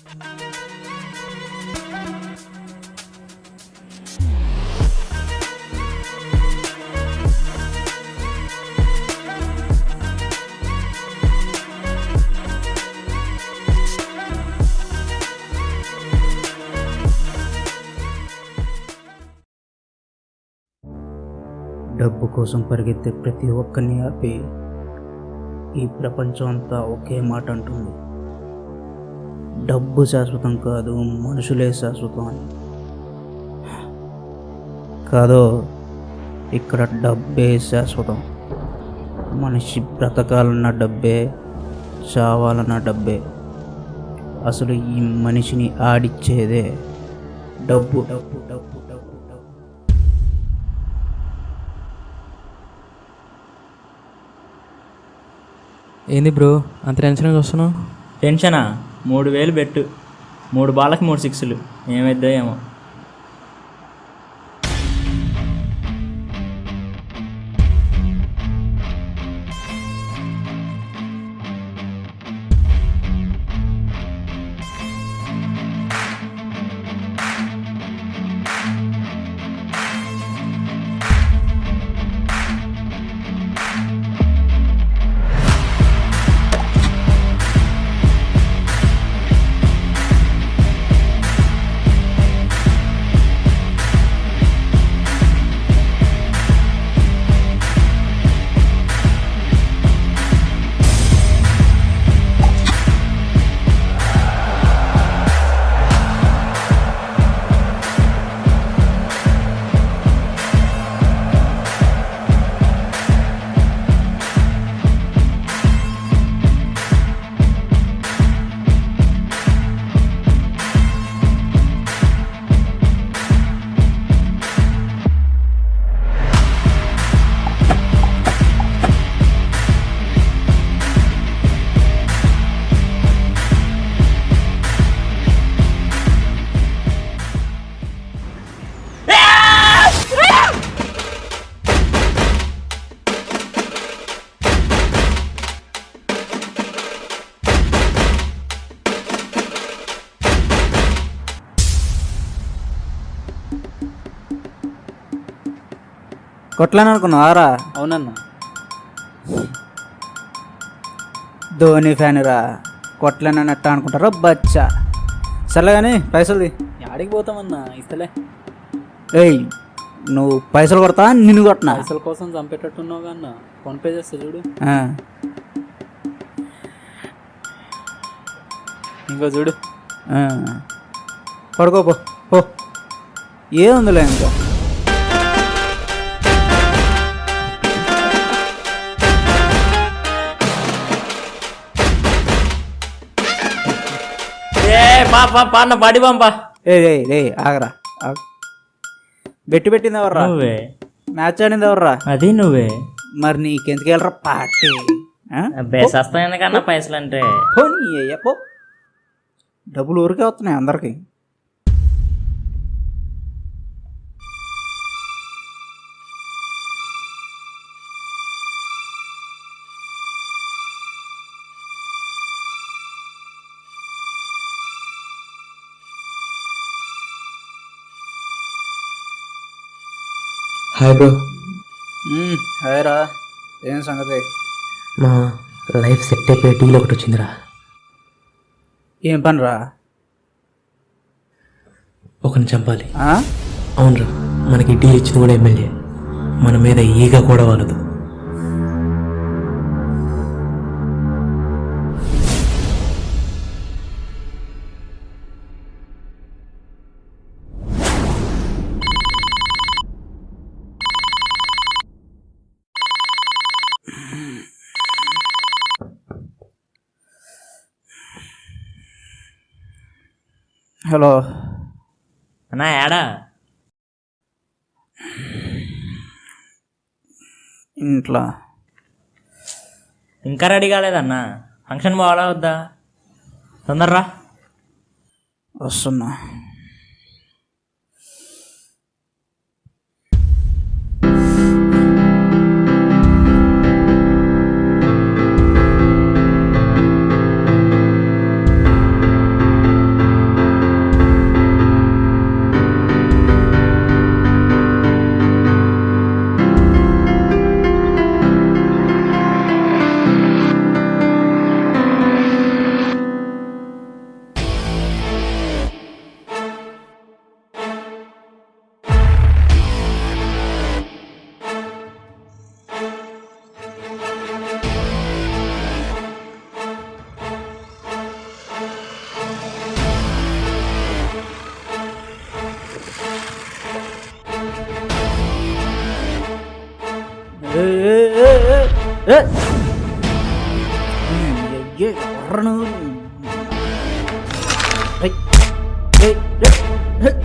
డబ్బు కోసం పరిగెత్తే ప్రతి ఒక్కరిని ఆపి ఈ ప్రపంచం అంతా ఒకే మాట అంటుంది: డబ్బు శాశ్వతం కాదు, మనుషులే శాశ్వతం అని. కాదో, ఇక్కడ డబ్బే శాశ్వతం. మనిషి బ్రతకాలన్న డబ్బే, చావాలన్న డబ్బే. అసలు ఈ మనిషిని ఆడిచ్చేదే డబ్బు. డబ్బు డబ్బు డబ్బు డబ్బు ఏంది బ్రో అంత టెన్షన్గా వస్తున్నావు? టెన్షనా? 3000 బెట్టు, 3 బాళ్ళకి 3 సిక్స్లు. ఏమైద్దో ఏమో. కొట్లని అనుకున్నావారా? అవునన్నా. ధోని ఫ్యాన్ రా, కొట్లని ఎట్టా అనుకుంటారా బచ్చా. సర్లే కానీ పైసలుది. ఆడికి పోతామన్నా, ఇస్తలే. ఏయ్, నువ్వు పైసలు కొడతా, నిన్ను కొట్టినా? పైసల కోసం చంపేటట్టున్నావు అన్న. ఫోన్ పే చేస్తా చూడు. ఇంకో చూడు. పడుకోపో పో, ఏముందిలే ఇంకా. బడి పంపా. రే ఆగరా, పెట్టింది ఎవర్రా? నువ్వే. మ్యాచ్ ఆడింది ఎవర్రా? అది నువ్వే. మరి నీకెందుకు వెళ్ళరా పార్టీ? బేసస్తాయకన్నా పైసలు అంటే పోనీ పో. డబ్బులు ఊరికే వస్తున్నాయి అందరికి. Hi bro. హాయ్ రా, ఏం సంగతి? మా లైఫ్ సెట్ అయిపోయి డీల్ ఒకటి వచ్చిందిరా. ఏం పని రా? ఒకరిని చంపాలి. అవునరా, మనకి డీల్ ఇచ్చింది కూడా ఎమ్మెల్యే. మన మీద ఈగ కూడా వాళ్ళదు. హలో అన్నా, ఏడా? ఇంట్లో. ఇంకా రెడీ కాలేదన్నా? ఫంక్షన్ పోవాలా వద్దా? తొందర్రా. వస్తున్నా. ఏ! ఏ, ఎవర్రా నువ్వు? ఏయ్, ఏయ్, ఏయ్, ఏయ్.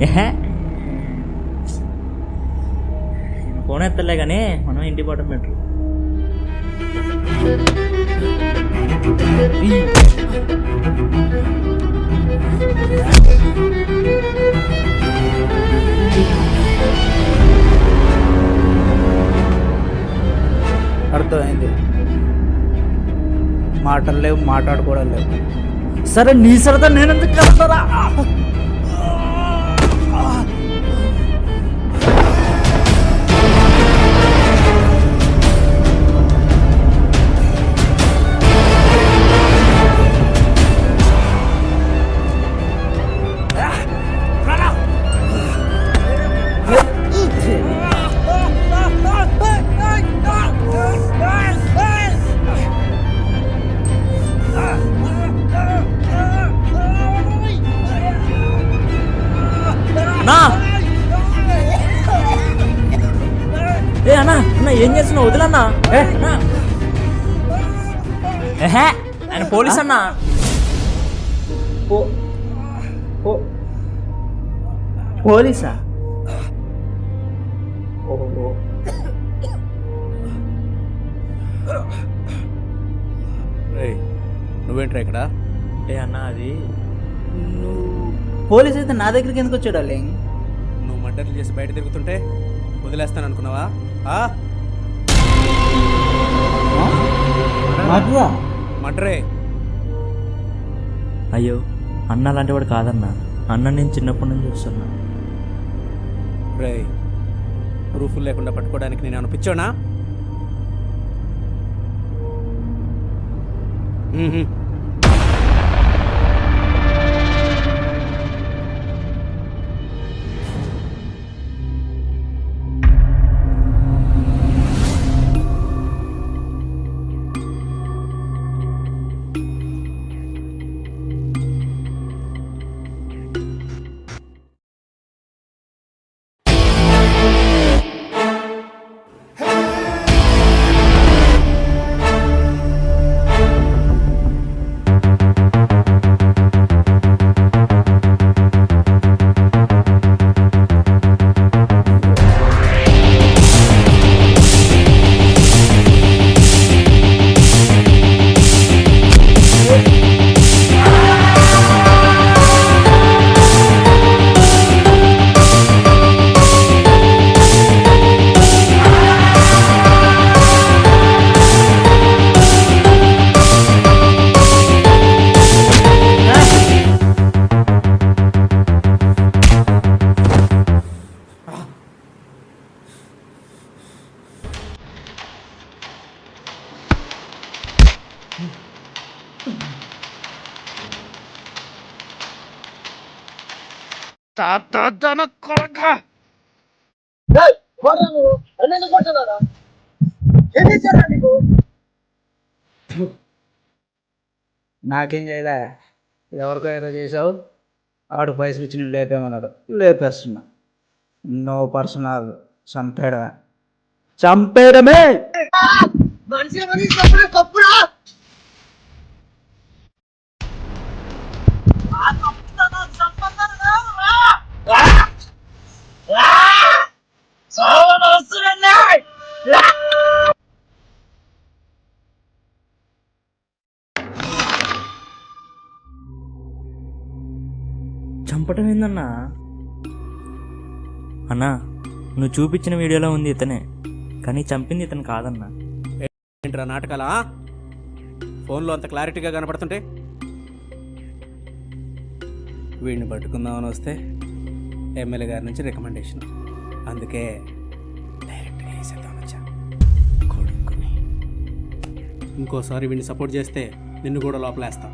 ఏహే ఫోన్ ఎత్తలే కానీ మనం ఇంటికి పోవడం బెటర్. అర్థమైంది. మాటలు లేవు, మాట్లాడుకోవడం లేవు. సరే నీ సరదా నేనెందుకు కలుస్తారా? నా ఏ అన్నా అన్న ఏం చేస్తున్నావు? వదిలన్నా. ఏహే ఆయన పోలీస్ అన్నా. పోలీసా? ఓహో. నువ్వేంట్రా ఇక్కడ? ఏ అన్నా అది నువ్వు పోలీస్ అయితే నా దగ్గరికి ఎందుకు వచ్చాడు అల్లే? నువ్వు మర్డర్లు చేసి బయట తిరుగుతుంటే వదిలేస్తాను అనుకున్నావా? మర్డరే. అయ్యో అన్న అలాంటి వాడు కాదన్నా. అన్న నేను చిన్నప్పటి నుంచి చూస్తున్నా. రే ప్రూఫ్ లేకుండా పట్టుకోవడానికి నేను అనిపించానా? నాకేం చేయలే. ఎవరికో ఏదో చేసావు, ఆడు పైసలు ఇచ్చి నేను లేపేమన్నాడు, లేపేస్తున్నా. No personal. చంపేయడమే, చంపేయడమే. చంపటం ఏందన్నా? అన్నా నువ్వు చూపించిన వీడియోలో ఉంది ఇతనే, కానీ చంపింది ఇతను కాదన్నా. ఏంట్రా నాటకాలా? ఫోన్లో అంత క్లారిటీగా కనపడుతుంటే వీడిని పట్టుకుందామని వస్తే ఎమ్మెల్యే గారి నుంచి రికమెండేషన్, అందుకే డైరెక్ట్గా వేసేద్దామని వచ్చా. ఇంకోసారి వీడిని సపోర్ట్ చేస్తే నిన్ను కూడా లోపలేస్తా.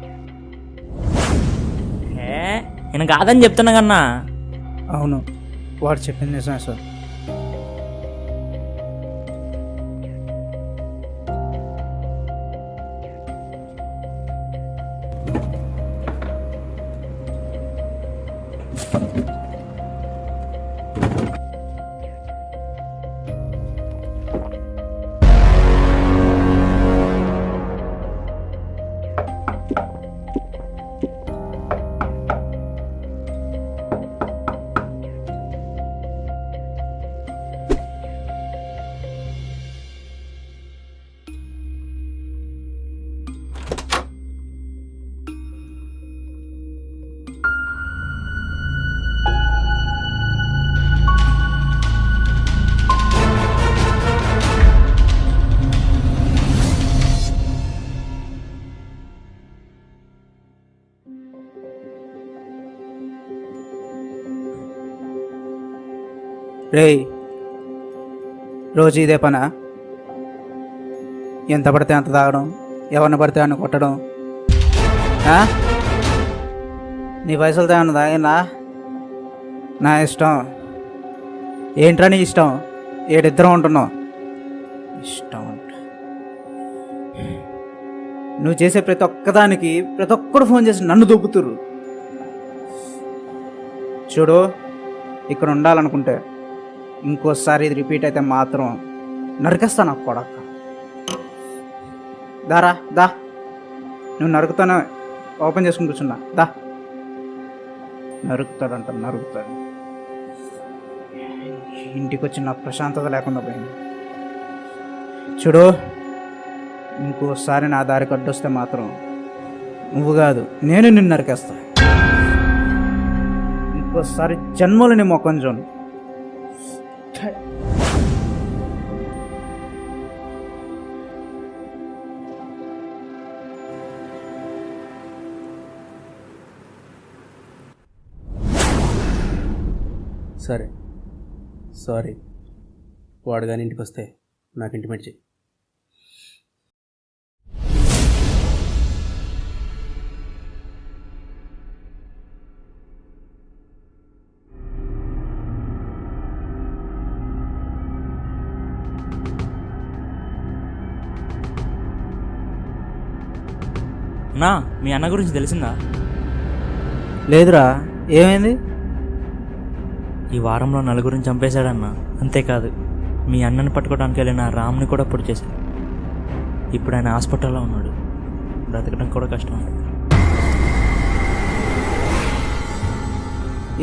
నేను కాదని చెప్తున్నా కన్నా. అవును, వాడు చెప్పింది నిజమే సార్. రేయ్, రోజు ఇదే పనా? ఎంత పడితే అంత తాగడం, ఎవరిని పడితే అని కొట్టడం. నీ పైసలతో ఏమన్నా తాగినా? నా ఇష్టం. ఏంట్రా నీ ఇష్టం? ఏడిద్దరం ఉంటున్నావు. ఇష్టం అంట. నువ్వు చేసే ప్రతి ఒక్కదానికి ప్రతి ఒక్కడు ఫోన్ చేసి నన్ను దొబ్బుతుర్రు. చూడు, ఇక్కడ ఉండాలనుకుంటే ఇంకోసారి ఇది రిపీట్ అయితే మాత్రం నరికేస్తా నాకు కొడక. దారా దా, నువ్వు నరుకుతానే ఓపెన్ చేసుకుని కూర్చున్నా. దా, నరుకుతాడంట, నరుకుతాడు. ఇంటికి వచ్చి నా ప్రశాంతత లేకుండా పోయింది. చూడు, ఇంకోసారి నా దారికి అడ్డొస్తే మాత్రం నువ్వు కాదు నేను నిన్ను నరికేస్తా. ఇంకోసారి జన్మలు నీ మొక్కం చూడు. సరే, సారీ. వాడు కానీ ఇంటికి వస్తే నాకు ఇంటిమేట్ చెయ్యి. నా మీ అన్న గురించి తెలిసిందా? లేదురా, ఏమైంది? ఈ వారంలో నలుగురిని చంపేశాడన్న. అంతేకాదు, మీ అన్నని పట్టుకోవడానికి వెళ్ళిన రామ్ని కూడా పొడి చేశాడు. ఇప్పుడు ఆయన హాస్పిటల్లో ఉన్నాడు. బ్రతకడం కూడా కష్టం.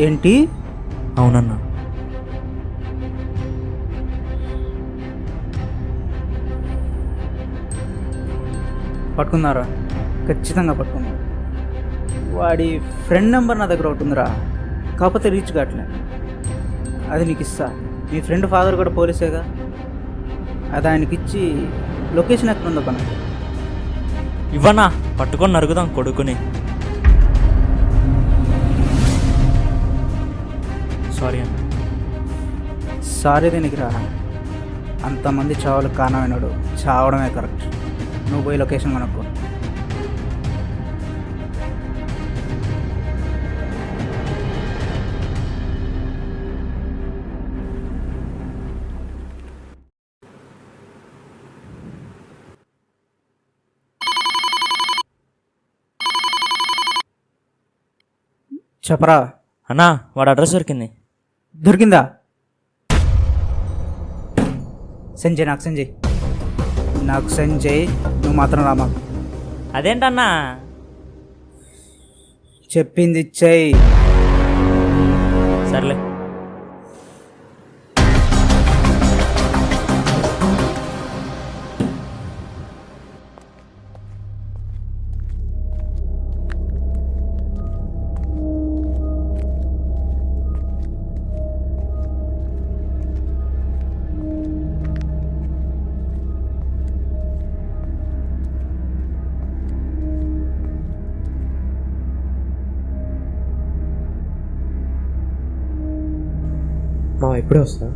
ఏంటి? అవునన్నా. పట్టుకున్నారా? ఖచ్చితంగా పట్టుకున్నారు. వాడి ఫ్రెండ్ నెంబర్ నా దగ్గర ఒకటి ఉందిరా, కాకపోతే రీచ్ కావట్లే. అది నీకు ఇస్తా. మీ ఫ్రెండ్ ఫాదర్ కూడా పోలీసేగా, అది ఆయనకి ఇచ్చి లొకేషన్ ఎక్కడ ఉందో పని. ఇవ్వనా? పట్టుకొని నరుగుదాం కొడుకుని. సారీ అన్న. సారీ దీనికి రా. అంతమంది చావులకు కారణమైనాడు, చావడమే కరెక్ట్. నువ్వు పోయి లొకేషన్ కనుక్కో. చెప్పరా. అన్నా, వాడు అడ్రస్ దొరికింది. దొరికిందా? సంజయ్, నాకు సంజయ్, నాకు సంజయ్. నువ్వు మాత్రం రామా. అదేంటన్నా? చెప్పింది ఇచ్చేయి. సర్లే. మా ఎప్పుడే వస్తా?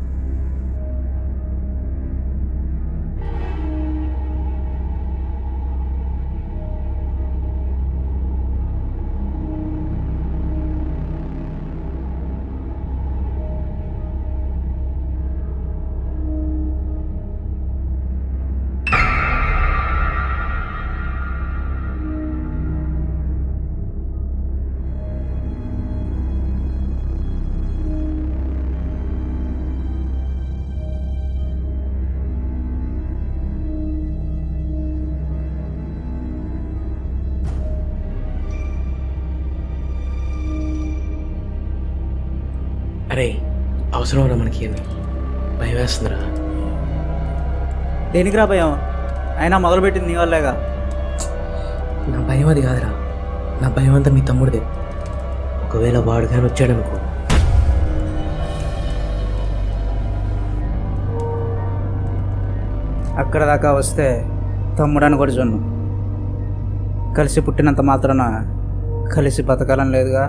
అరే అవసరం రా మనకి అని భయం వేస్తుందిరా. దేనికిరా భయం? అయినా మొదలుపెట్టింది నీ వల్లేగా. నా భయం అది కాదురా, నా భయం అంతా మీ తమ్ముడిదే. ఒకవేళ వాడు కానీ వచ్చాడనుకో, అక్కడ దాకా వస్తే తమ్ముడని కూడా జొన్ను. కలిసి పుట్టినంత మాత్రాన కలిసి బతకాలని లేదుగా.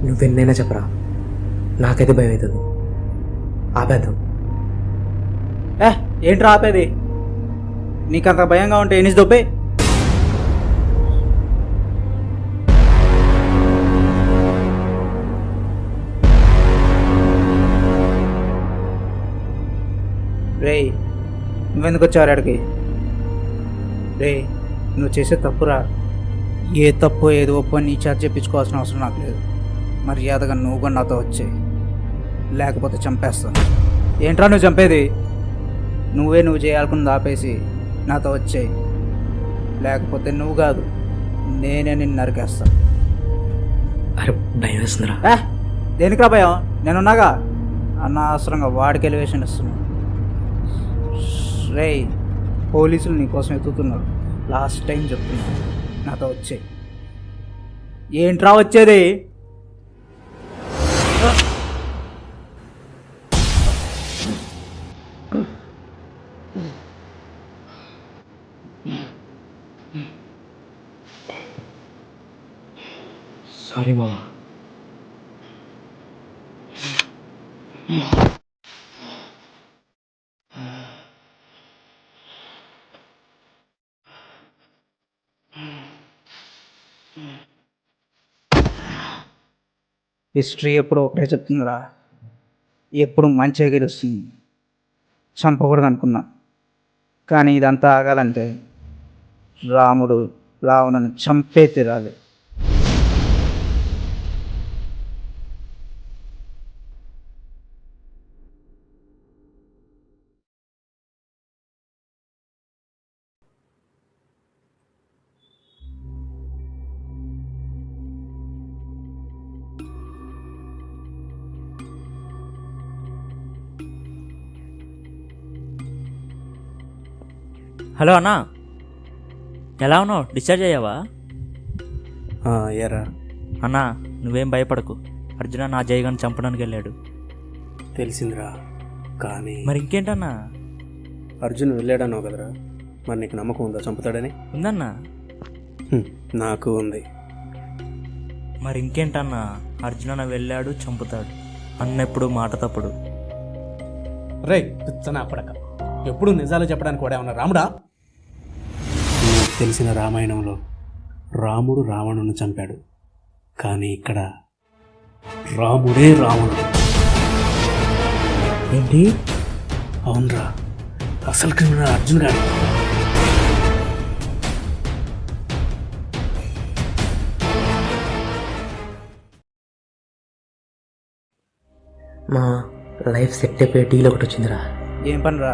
నువ్వెన్నైనా చెప్పరా, నాకైతే భయం అవుతుంది. ఆపేద్దాం. ఏంట్రా ఆపేది? నీకంత భయంగా ఉంటే ఎనిసి దొబ్బే. రేయ్, నువ్వెందుకు వచ్చావు అక్కడికి? రేయ్, నువ్వు చేసే తప్పురా. ఏ తప్పు ఏది ఒప్పు అని నీ చేత చెప్పించుకోవాల్సిన అవసరం నాకు లేదు. మర్యాదగా నువ్వు కూడా నాతో వచ్చే, లేకపోతే చంపేస్తాను. ఏంట్రా నువ్వు చంపేది? నువ్వు చేయాలనుకుంది ఆపేసి నాతో వచ్చేయి, లేకపోతే నువ్వు కాదు నేనే నిన్ను నరికేస్తాను. అరే భయం వేస్తుందిరా. దేనికిరా భయం? నేనున్నాగా. అనవసరంగా వాడికి ఎలివేషన్ ఇస్తున్నాను. రేయ్, పోలీసులు నీకోసం ఎత్తుతున్నారు. లాస్ట్ టైం చెప్తున్నా, నాతో వచ్చేయి. ఏంట్రా వచ్చేది? సారీ మామ. హిస్టరీ ఎప్పుడు ఒకటే చెప్తుందిరా, ఎప్పుడు మంచిగా గెలుస్తుంది. చంపకూడదు అనుకున్నా, కానీ ఇదంతా ఆగాలంటే రాముడు రావణుని చంపే తీరాలి. హలో అన్నా, ఎలా ఉన్నావు? డిశ్చార్జ్ అయ్యావా? ఏరా అన్నా నువ్వేం భయపడకు. అర్జున నా జయగాన్ని చంపడానికి వెళ్ళాడు. తెలిసిందిరా, కానీ మరి ఇంకేంటన్నా? అర్జున్ వెళ్ళాడన్నావు కదరా, మరి నీకు నమ్మకం ఉందా చంపుతాడని? ఉందన్నా. నాకు ఉంది. మరి ఇంకేంటన్నా, అర్జున వెళ్ళాడు, చంపుతాడు అన్నెప్పుడు మాట తప్పుడు. రే పిచ్చనా పడక, ఎప్పుడు నిజాలు చెప్పడానికి కూడా ఏమన్నా రాముడా? నీకు తెలిసిన రామాయణంలో రాముడు రావణుని చంపాడు, కానీ ఇక్కడ రాముడే రావణుడు. ఏంటి? అవునరా, అసలు క్రిమినల్ అర్జున్ గారు. మా లైఫ్ సెట్ అయిపోయి డీల్ ఒకటి వచ్చిందిరా. ఏం పని రా?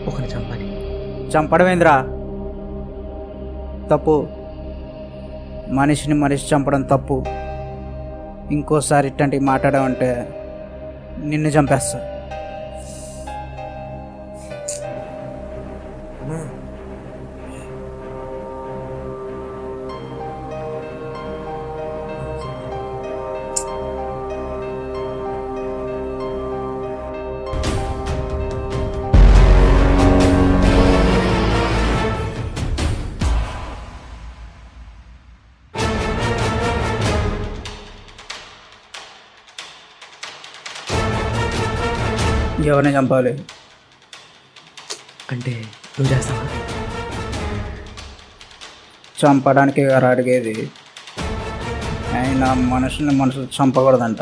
ఒకరిని చంపాలి. చంపడమేంద్రా తప్పు. మనిషిని మనిషి చంపడం తప్పు. ఇంకోసారి ఇట్లాంటివి మాట్లాడామంటే నిన్ను చంపేస్తా. ఎవరిని చంపాలి అంటే నువ్వు చేస్తావా? చంపడానికి గారు అడిగేది. అయినా మనుషుల్ని మనుషులు చంపకూడదంట.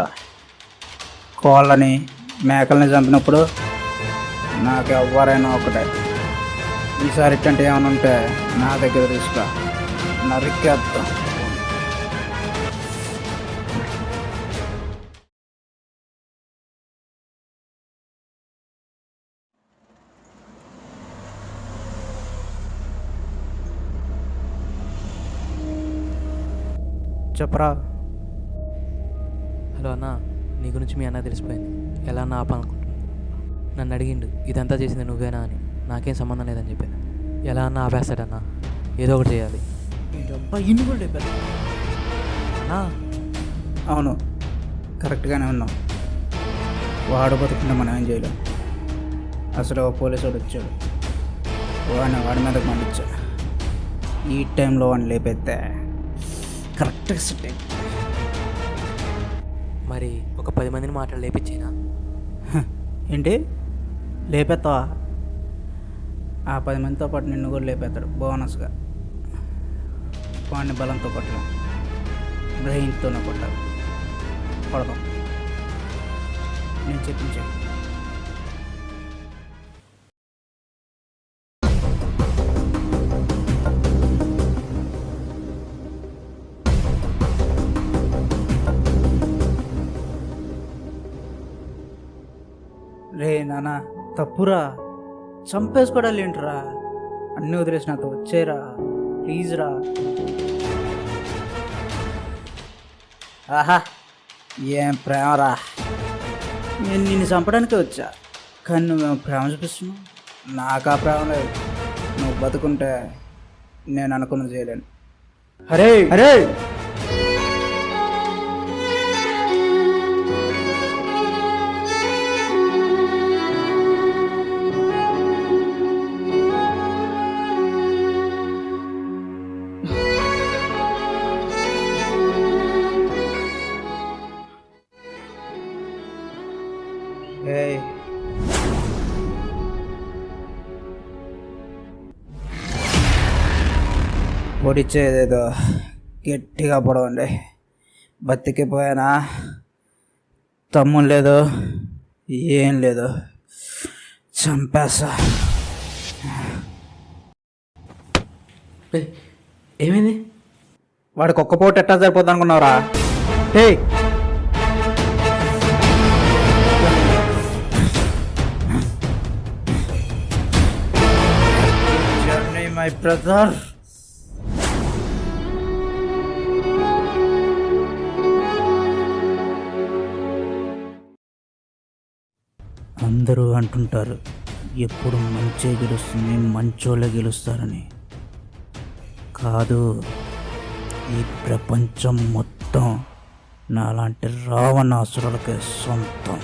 కోళ్ళని మేకల్ని చంపినప్పుడు నాకు ఎవరైనా ఒకటే. ఈసారి ఇట్లాంటి ఏమైనా ఉంటే నా దగ్గర తీసుకురా, నరికేద్దాం. చెప్పరా. హలో అన్న, నీ గురించి మీ అన్న తెలిసిపోయింది. ఎలా అన్న ఆపాలనుకుంటున్నాను. నన్ను అడిగిండు ఇదంతా చేసింది నువ్వేనా అని. నాకేం సంబంధం లేదని చెప్పాను. ఎలా అన్న ఆపేస్తాడన్నా, ఏదో ఒకటి చేయాలి. ఇన్ని కూడా లేపారు. అవును, కరెక్ట్గానే ఉన్నాం. వాడు బతుకుంటే మనం ఏం చేయలేం. అసలు ఓ పోలీసు వాడు వచ్చాడు, వాడి మీదకి పంపించాడు. ఈ టైంలో వాడిని లేపెత్తే కరెక్ట్గా సెట్ అయింది. మరి ఒక 10 మందిని మాటలు లేపించేనా? ఏంటి లేపెత్తావా? ఆ 10 మందితో పాటు నిన్ను కూడా లేపేస్తాడు బోనస్గా. వాడిని బలంతో కొట్టలేం, బ్రెయిన్తోనే కొట్టాలి. కొడతాం, నేను చెప్పించాను. రే నాన్న, తప్పురా, చంపేసుకోవడాలు ఏంట్రా? అన్నీ వదిలేసి నాతో వచ్చేరా ప్లీజ్ రా. ఆహా, ఏం ప్రేమరా. నేను నిన్ను చంపడానికే వచ్చా, కానీ నువ్వేమో ప్రేమ చూపిస్తున్నావు. నాకు ఆ ప్రేమ లేదు. నువ్వు బతుకుంటే నేను అనుకున్నది చేయలేను. అరే అరే, ఏయ్ పొడిచేదేదో గట్టిగా పొడవండి. బతికిపోయానా, తమ్ముడు లేదు, ఏం లేదు, చంపేస్తా. ఏమైంది? వాడికి ఒక్క పూట ఎట్టా సరిపోద్ది అనుకున్నావురా? ఏయ్ మై బ్రదర్, అందరూ అంటుంటారు ఎప్పుడు మంచి గెలుస్తుంది, మంచోళ్ళే గెలుస్తారని. కాదు, ఈ ప్రపంచం మొత్తం నాలాంటి రావణాసురులకే సొంతం.